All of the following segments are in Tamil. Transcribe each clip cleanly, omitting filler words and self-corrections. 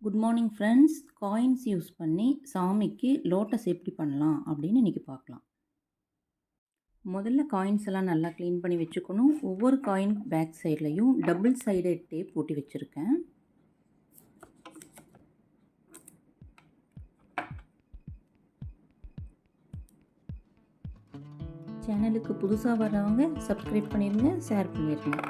Good morning friends. Coins use பண்ணி சாமிக்கு லோட்டஸ் எப்படி பண்ணலாம் அப்படின்னு இன்றைக்கி பார்க்கலாம். முதல்ல காயின்ஸ் எல்லாம் நல்லா க்ளீன் பண்ணி வச்சுக்கணும். ஒவ்வொரு காயின் பேக் சைட்லையும் டபுள் சைடட் டேப் போட்டு வச்சுருக்கேன். சேனலுக்கு புதுசாக வர்றவங்க சப்ஸ்கிரைப் பண்ணிடுங்க, ஷேர் பண்ணிடுங்க.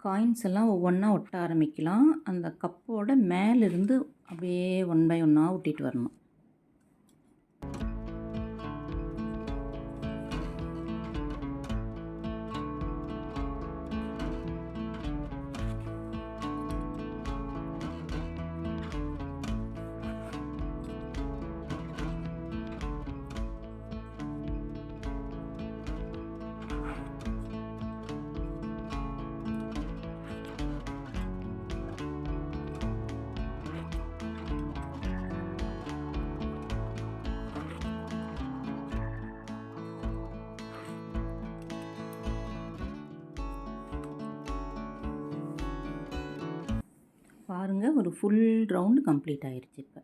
காயின்ஸ் எல்லாம் ஒவ்வொன்றா ஒட்ட ஆரம்பிக்கலாம். அந்த கப்போட மேலிருந்து அப்படியே ஒன் பை ஒன்னாக ஒட்டிட்டு வரணும். பாருங்கள், ஒரு ஃபுல் ரவுண்டு கம்ப்ளீட் ஆயிடுச்சு. இப்போ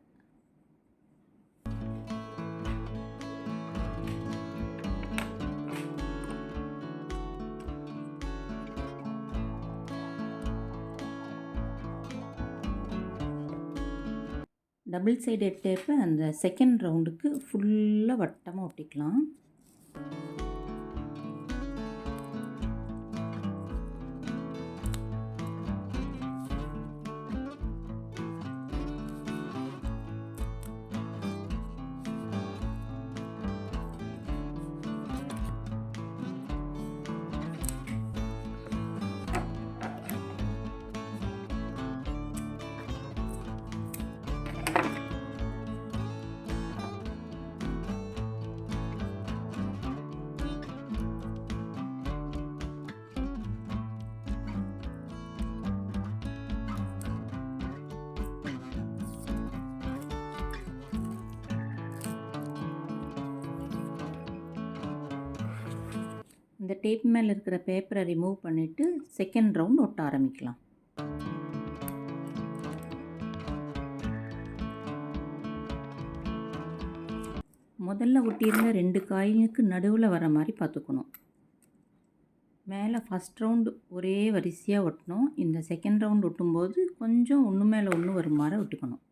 டபுள் சைடட் டேப்பை அந்த செகண்ட் ரவுண்டுக்கு ஃபுல்லாக வட்டமாக ஒட்டிக்கலாம். இந்த டேப் மேலே இருக்கிற பேப்பரை ரிமூவ் பண்ணிவிட்டு செகண்ட் ரவுண்ட் ஒட்ட ஆரம்பிக்கலாம். முதல்ல ஒட்டியிருந்த 2 காயினுக்கு நடுவில் வர மாதிரி பார்த்துக்கணும். மேலே ஃபஸ்ட் ரவுண்டு ஒரே வரிசையாக ஒட்டணும். இந்த செகண்ட் ரவுண்ட் ஒட்டும்போது கொஞ்சம் ஒன்று மேலே ஒன்று வரும் மாதிரி ஒட்டிக்கணும்.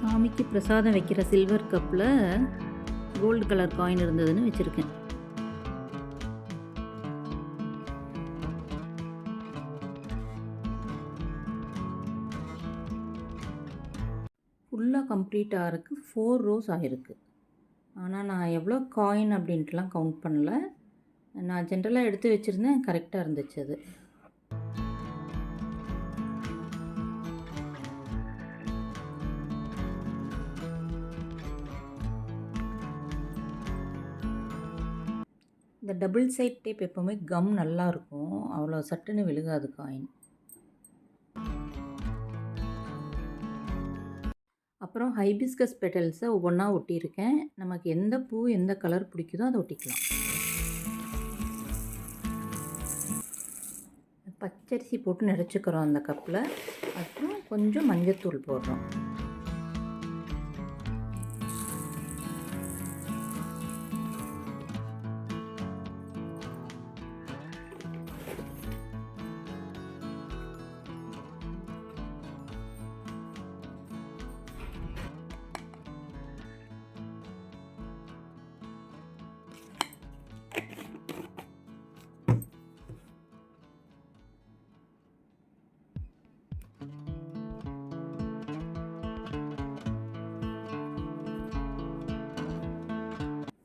சாமிக்கு பிரசாதம் வைக்கிற சில்வர் கப்பில் கோல்டு கலர் காயின் இருந்ததுன்னு வச்சுருக்கேன். ஃபுல்லாக கம்ப்ளீட் ஆகிறதுக்கு 4 ரோஸ் ஆகிருக்கு. ஆனால் நான் எவ்வளோ காயின் அப்படின்ட்டுலாம் கவுண்ட் பண்ணலை. நான் ஜென்ரலாக எடுத்து வச்சுருந்தேன், கரெக்டாக இருந்துச்சு அது. இந்த டபுள் சைட் டேப் எப்போவுமே கம் நல்லாயிருக்கும், அவ்வளோ சட்டுன்னு விழுகாது காயின். அப்புறம் ஹைபிஸ்கஸ் பெட்டல்ஸை ஒவ்வொன்றா ஒட்டியிருக்கேன். நமக்கு எந்த பூ எந்த கலர் பிடிக்குதோ அதை ஒட்டிக்கலாம். பச்சரிசி போட்டு நிறச்சிக்கிறோம் அந்த கப்பில். அப்புறம் கொஞ்சம் மஞ்சத்தூள் போடுறோம்.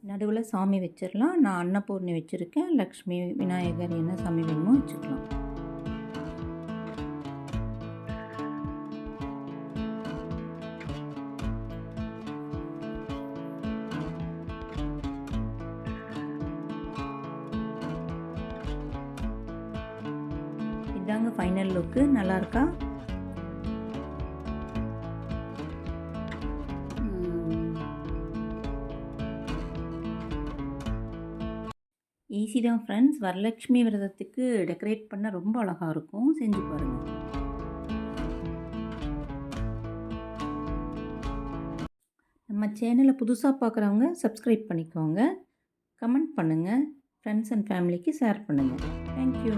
நடுவில் சாமி வச்சிடலாம். நான் அன்னபூர்ணி வச்சுருக்கேன். லக்ஷ்மி, விநாயகர் என்ன சாமி வேணுமோ வச்சுக்கலாம். இதாங்க ஃபைனல் லுக்கு. நல்லா இருக்கா? ஈஸி தான் ஃப்ரெண்ட்ஸ். வரலட்சுமி விரதத்துக்கு டெக்கரேட் பண்ண ரொம்ப அழகா இருக்கும். செஞ்சு பாருங்க. நம்ம சேனலை புதுசா பார்க்குறவங்க சப்ஸ்கிரைப் பண்ணிக்கோங்க. கமெண்ட் பண்ணுங்க. ஃப்ரெண்ட்ஸ் அண்ட் ஃபேமிலிக்கு ஷேர் பண்ணுங்க. Thank you.